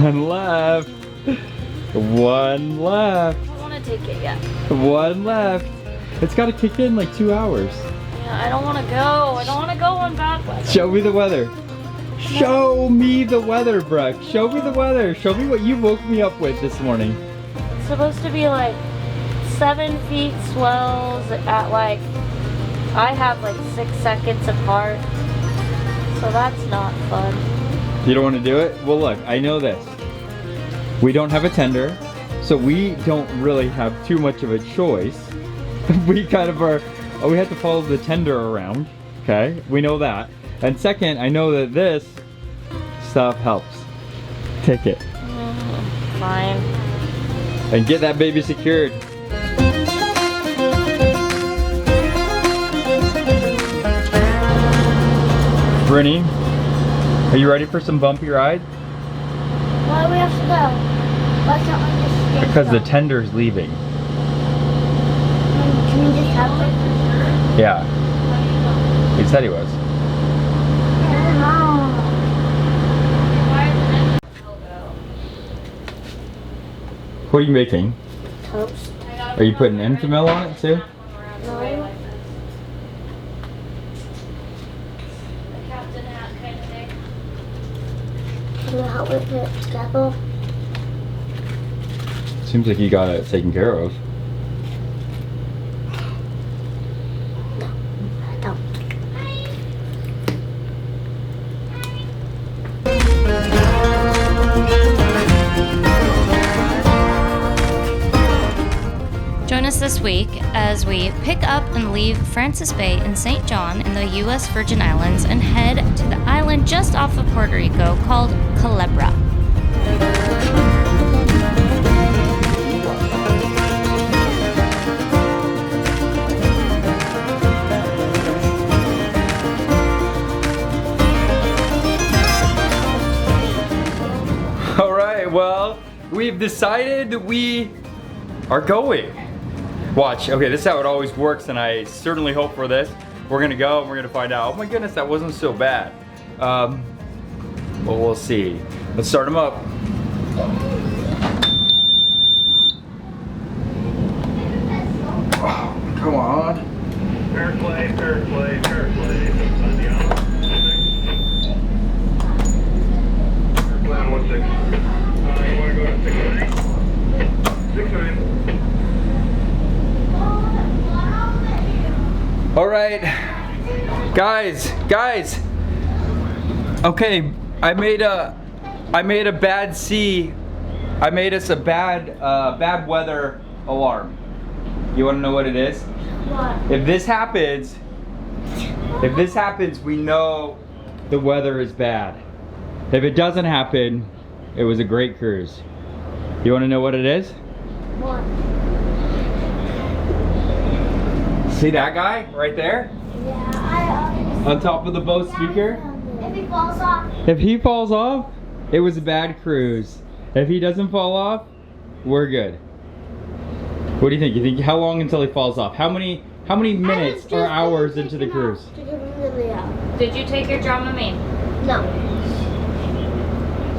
One left. One left. I don't want to take it yet. One left. It's got to kick in like 2 hours. Yeah, I don't want to go. I don't want to go in bad weather. Show me the weather. Show me the weather, Brooke. Show me the weather. Show me what you woke me up with this morning. It's supposed to be like 7 feet swells at like, I have like 6 seconds apart. So that's not fun. You don't want to do it? Well, look, I know this. We don't have a tender, so we don't really have too much of a choice. We kind of are, we have to follow the tender around, okay? We know that. And second, I know that this stuff helps. Take it. Fine. And get that baby secured. Brittany, are you ready for some bumpy ride? Why do we have to go? Why can't we just stay Because the still? tender's leaving. Can we just have it? Yeah. He said he was. What are you making? Toast. Are you putting Enfamil on it too? No. Can you help me put it together? Seems like you got it taken care of. I don't. Join us this week as we pick up and leave Francis Bay in St. John in the U.S. Virgin Islands and head to the island just off of Puerto Rico called Culebra. All right, well, we've decided that we are going. Watch, okay, this is how it always works, and I certainly hope for this. We're gonna go and we're gonna find out. Oh my goodness, that wasn't so bad. Well, we'll see. Let's start them up. Oh, come on. Fair play, fair play, fair play. Fair play on 1-6. You want to go to 6-9? 6-9. All right, guys. Okay, I made a bad sea. I made us a bad weather alarm. You want to know what it is? What? If this happens, we know the weather is bad. If it doesn't happen, it was a great cruise. You want to know what it is? What? See that guy right there? Yeah, On top of the boat speaker? if he falls off, If he falls off, it was a bad cruise. If he doesn't fall off, we're good. What do you think? You think how long until he falls off? How many minutes or hours into the cruise? Did you take your Dramamine? No.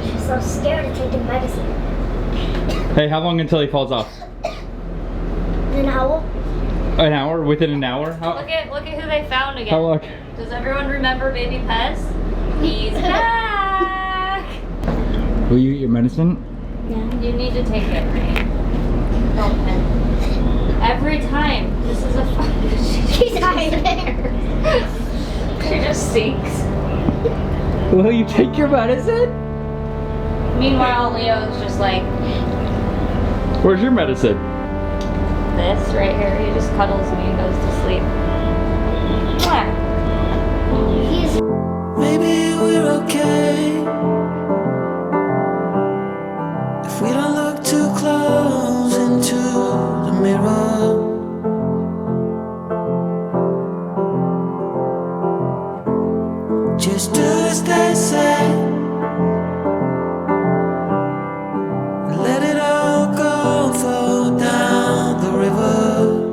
I'm so scared of taking medicine. Hey, how long until he falls off? An hour? An hour? Within an hour? Look at who they found again. How long? Does everyone remember Baby Pez? He's back! Will you eat your medicine? Yeah. You need to take it, right? Don't pen. Every time. This is a fun. She's hiding there. She just sinks. Will you take your medicine? Meanwhile, Leo's just like Where's your medicine? this right here. He just cuddles me and goes to sleep. What? He's Maybe we're okay if we don't look too close into the mirror. Just do as they say and let it all go, flow down the river.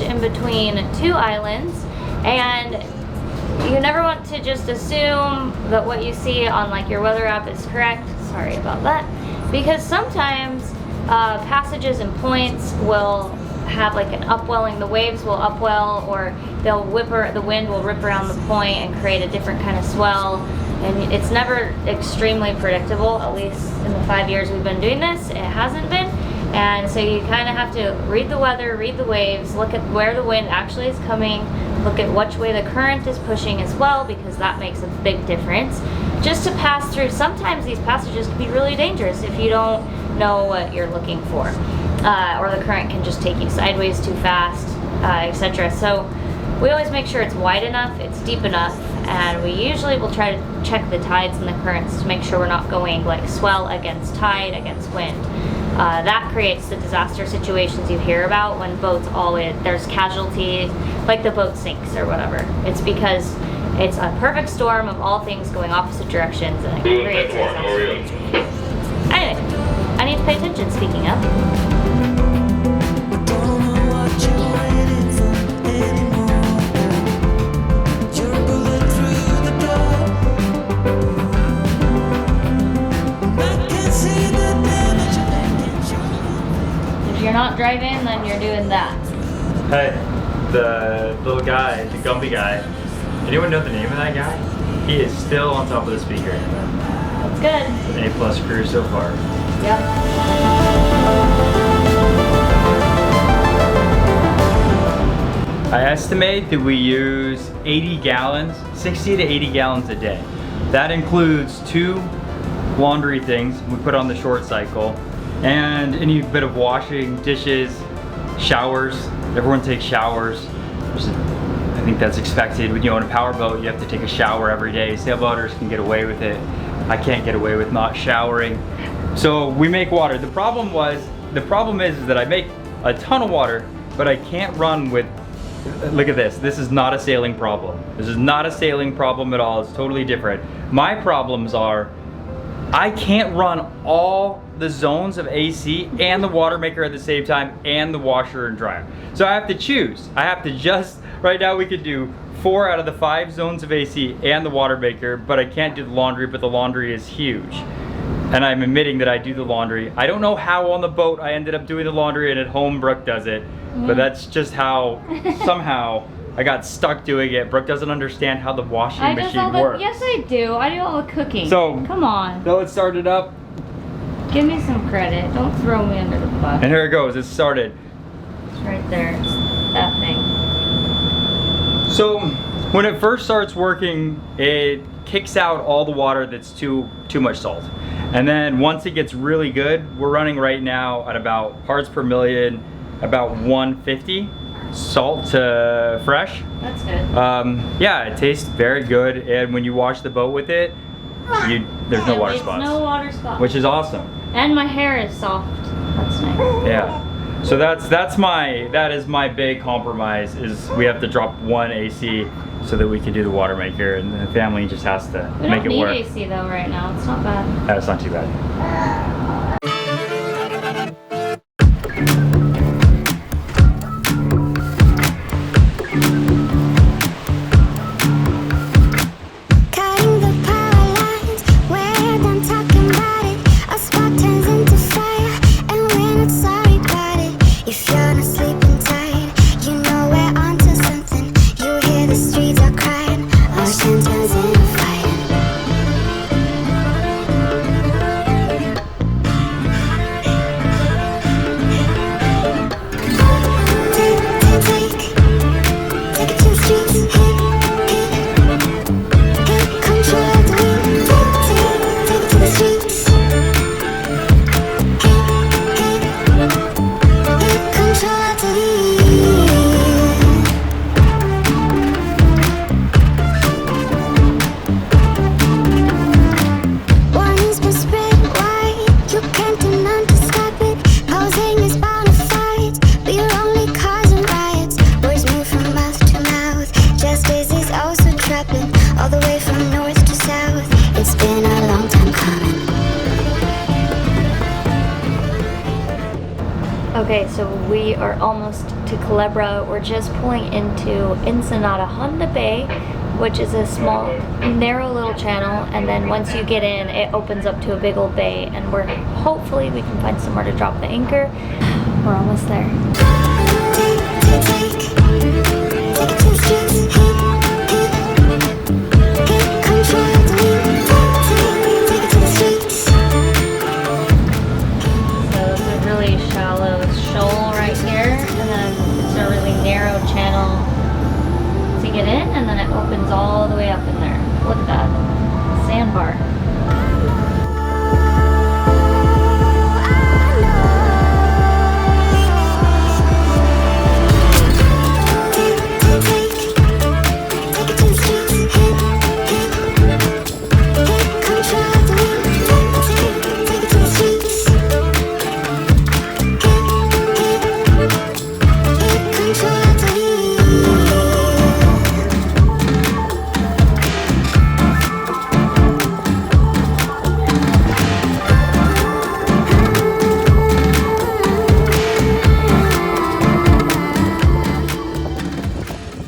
beach in between two islands, and you never want to just assume that what you see on like your weather app is correct. Sorry about that. Because sometimes passages and points will have like an upwelling, the waves will upwell, or they'll the wind will rip around the point and create a different kind of swell. And it's never extremely predictable, at least in the 5 years we've been doing this, it hasn't been. And so you kind of have to read the weather, read the waves, look at where the wind actually is coming, look at which way the current is pushing as well, because that makes a big difference. Just to pass through, sometimes these passages can be really dangerous if you don't know what you're looking for. Or the current can just take you sideways too fast, etc. So we always make sure it's wide enough, it's deep enough, and we usually will try to check the tides and the currents to make sure we're not going like swell against tide against wind. That creates the disaster situations you hear about when boats there's casualties, like the boat sinks or whatever. It's because it's a perfect storm of all things going opposite directions, and it creates a disaster. Anyway, I need to pay attention, speaking of. Don't know what you're waiting for anymore. You're a bullet through the door. I can see the damage you're making. If you're not driving, then you're doing that. Hey, the little guy, the Gumby guy. Anyone know the name of that guy? He is still on top of the speaker. That's good. An A+ crew so far. Yep. I estimate that we use 80 gallons, 60 to 80 gallons a day. That includes 2 laundry things we put on the short cycle, and any bit of washing, dishes, showers. Everyone takes showers. I think that's expected. When you own a powerboat, you have to take a shower every day. Sailboaters can get away with it. I can't get away with not showering. So we make water. The problem is that I make a ton of water, but I can't run with, look at this. This is not a sailing problem. This is not a sailing problem at all. It's totally different. My problems are, I can't run all the zones of AC and the water maker at the same time and the washer and dryer. So I have to choose. I have to right now we could do 4 out of the 5 zones of AC and the water maker, but I can't do the laundry, but the laundry is huge. And I'm admitting that I do the laundry. I don't know how on the boat I ended up doing the laundry, and at home Brooke does it, but that's just how somehow I got stuck doing it. Brooke doesn't understand how the washing machine works. Yes, I do. I do all the cooking. So come on. So it started up. Give me some credit. Don't throw me under the bus. And here it goes. It started. It's right there. That thing. So when it first starts working, it kicks out all the water that's too much salt. And then once it gets really good, we're running right now at about parts per million, about 150 salt to fresh. That's good. Yeah, it tastes very good, and when you wash the boat with it, there's no water spots. No water spots. Which is awesome. And my hair is soft. That's nice. Yeah. So that is my big compromise, is we have to drop 1 AC so that we can do the water maker, and the family just has to make it work. We don't need AC though right now. It's not bad. That's not too bad. Cutting the power lines, we're done talking about it. A spark turns into fire, and we're not sorry about it. If you're not sleeping tight, you know we're onto something. You hear the streets are crying, ocean turns into fighting. Okay, so we are almost to Culebra. We're just pulling into Ensenada Honda Bay, which is a small, narrow little channel, and then once you get in, it opens up to a big old bay, and hopefully we can find somewhere to drop the anchor. We're almost there. Opens all the way up in there. Look at that sandbar.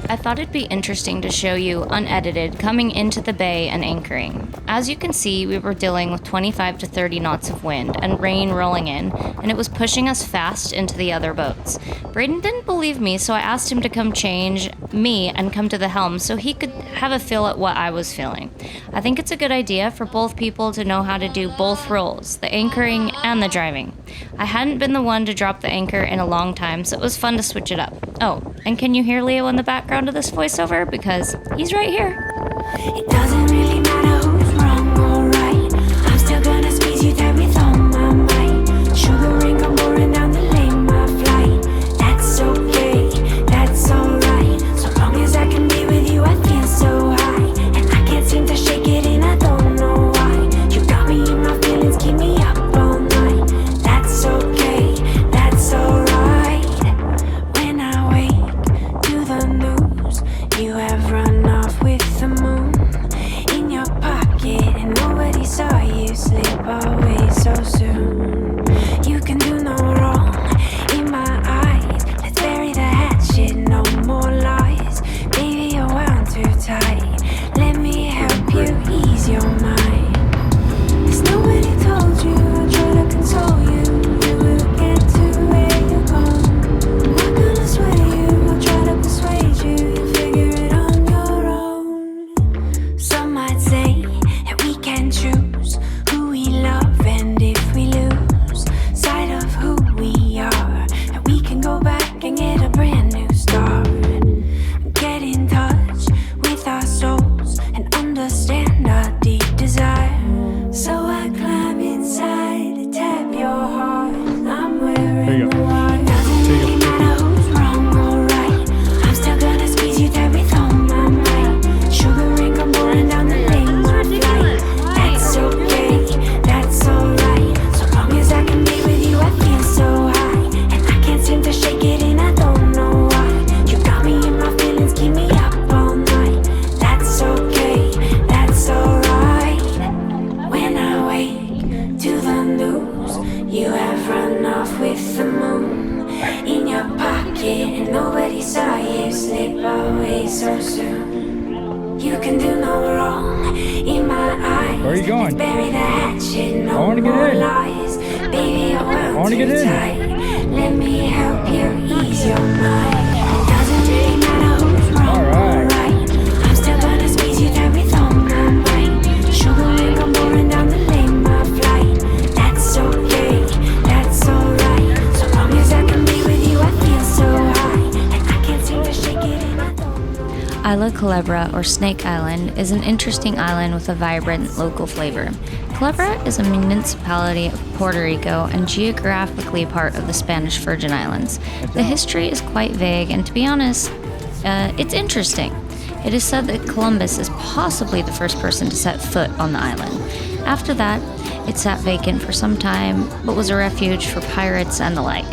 I thought it'd be interesting to show you unedited coming into the bay and anchoring. As you can see, we were dealing with 25 to 30 knots of wind and rain rolling in, and it was pushing us fast into the other boats. Braden didn't believe me, so I asked him to come change me and come to the helm so he could have a feel at what I was feeling. I think it's a good idea for both people to know how to do both roles, the anchoring and the driving. I hadn't been the one to drop the anchor in a long time, so it was fun to switch it up. Oh, and can you hear Leo in the background of this voiceover? Because he's right here. It doesn't really matter who's wrong or right. I'm still gonna squeeze you tight with all my might. Sugar ring come pouring down the lane, my flight. That's okay, that's alright. So long as I can be with you, I feel so high. And I can't seem to shake it and I don't know why. You got me in my feelings, keep me up all night. That's okay, that's alright. When I wake to the news, you have run off with the moon in your pocket, and nobody saw you slip away so soon. You can do no wrong in my eyes. Let's bury the hatchet, no more lies. Baby, you're wound too tight. Let me help you ease your mind. 'Cause nobody told you, I'll try to console you. You will get to where you're going. I'm not gonna sway you, I'll try to persuade you. You'll figure it on your own. Some might say that we can choose who we love, and if we lose sight of who we are, that we can go back and get a brand new start. Get in touch with our souls and understand our deep desire. So I climb inside to tap your heart. I'm wearing the wire. Doesn't really matter who's wrong or right. I'm still gonna squeeze you tight with all my might. Sugar ring come pouring down the lane, my flight. That's okay, that's alright. So long as I can be with you, I feel so high. And I can't seem to shake it and I don't know why. You got me in my feelings, keep me up all night. That's okay, that's alright. When I wake to the news, you have run off with the moon in your pocket, and nobody saw you slip away so soon. You can do no wrong in my eyes. Where are you going? Let's bury the hatchet, no I wanna get more in. lies. Baby, you're wound wanna get too in. tight. Let me help you ease your mind. It doesn't really matter who's wrong All or right. right. I'm still gonna squeeze you tight with all my might. Sugar ring come pouring down the lane, my flight. That's okay, that's alright. So long as I can be with you, I feel so high. And I can't seem to shake it and I don't know. Isla Culebra, or Snake Island, is an interesting island with a vibrant local flavor. Culebra is a municipality of Puerto Rico and geographically part of the Spanish Virgin Islands. The history is quite vague, and to be honest, it's interesting. It is said that Columbus is possibly the first person to set foot on the island. After that, it sat vacant for some time, but was a refuge for pirates and the like.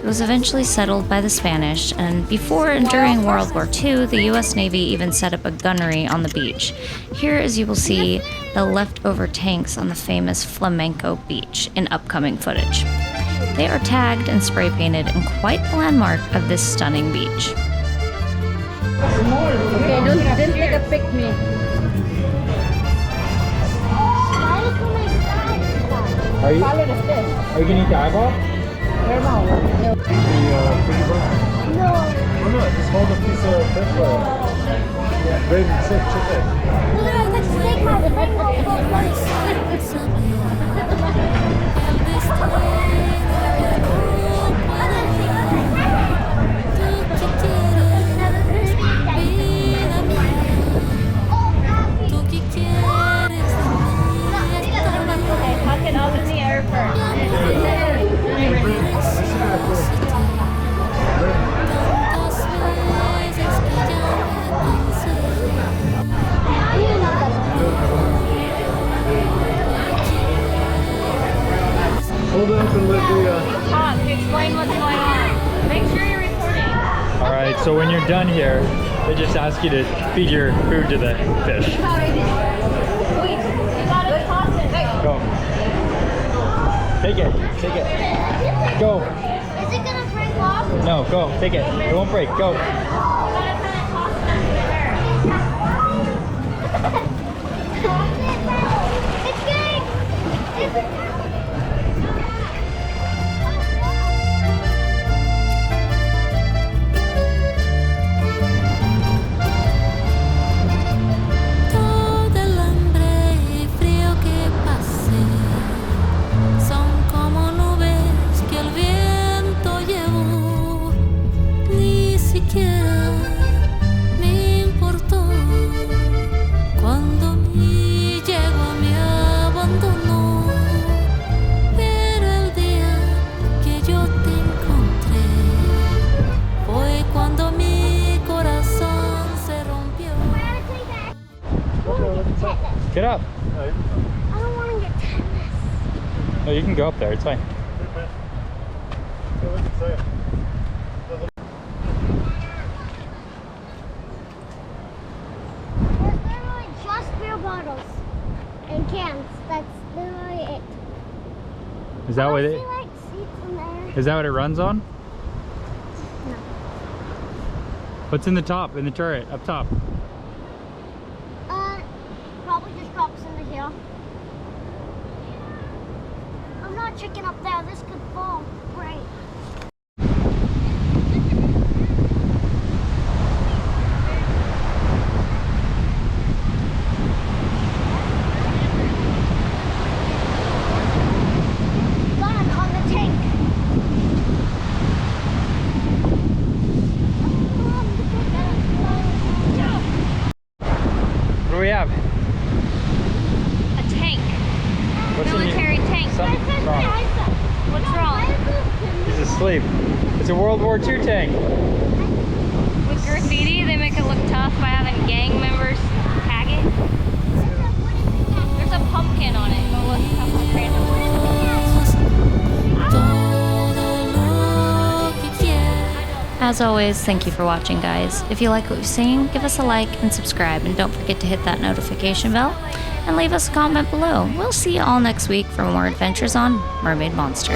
It was eventually settled by the Spanish, and before and during World War II, the US Navy even set up a gunnery on the beach. Here, as you will see, the leftover tanks on the famous Flamenco beach in upcoming footage. They are tagged and spray painted and quite the landmark of this stunning beach. Okay, don't take a pic me. Are you Follow the fish. gonna eat the eyeball? Oh no, just hold a piece of fish oil. Great and sick chicken. Tuck it up in the air first. Hold it up and let the Talk to explain what's going on. Make sure you're recording. All right, so when you're done here, they just ask you to feed your food to the fish. You gotta toss it. Go. Take it. Take it. Go. Is it gonna break off? No, go. Take it. It won't break. Go. It's good. Todo el hambre y frío que pasé son como nubes que el viento llevó. Ni siquiera me importó cuando mi yegua me abandonó. Pero el día que yo te encontré fue cuando mi corazón se rompió. Get up. I don't want to get tetanus. No, you can go up there. It's fine. There's literally just beer bottles and cans. That's literally it. Is that what I it? see like seats in there. Is that what it runs on? No. What's in the top? In the turret up top? Probably just drops into here. I'm not checking up there. This could fall. Great. Gun on the tank. What do we have? A tank. What's in Military tank. Something's wrong. What's wrong? He's asleep. It's a World War II tank. With graffiti, they make it look tough by having gang members tag it. There's a pumpkin on it. Go look how random. As always, thank you for watching, guys. If you like what you've seen, give us a like and subscribe, and don't forget to hit that notification bell and leave us a comment below. We'll see you all next week for more adventures on Mermaid Monster.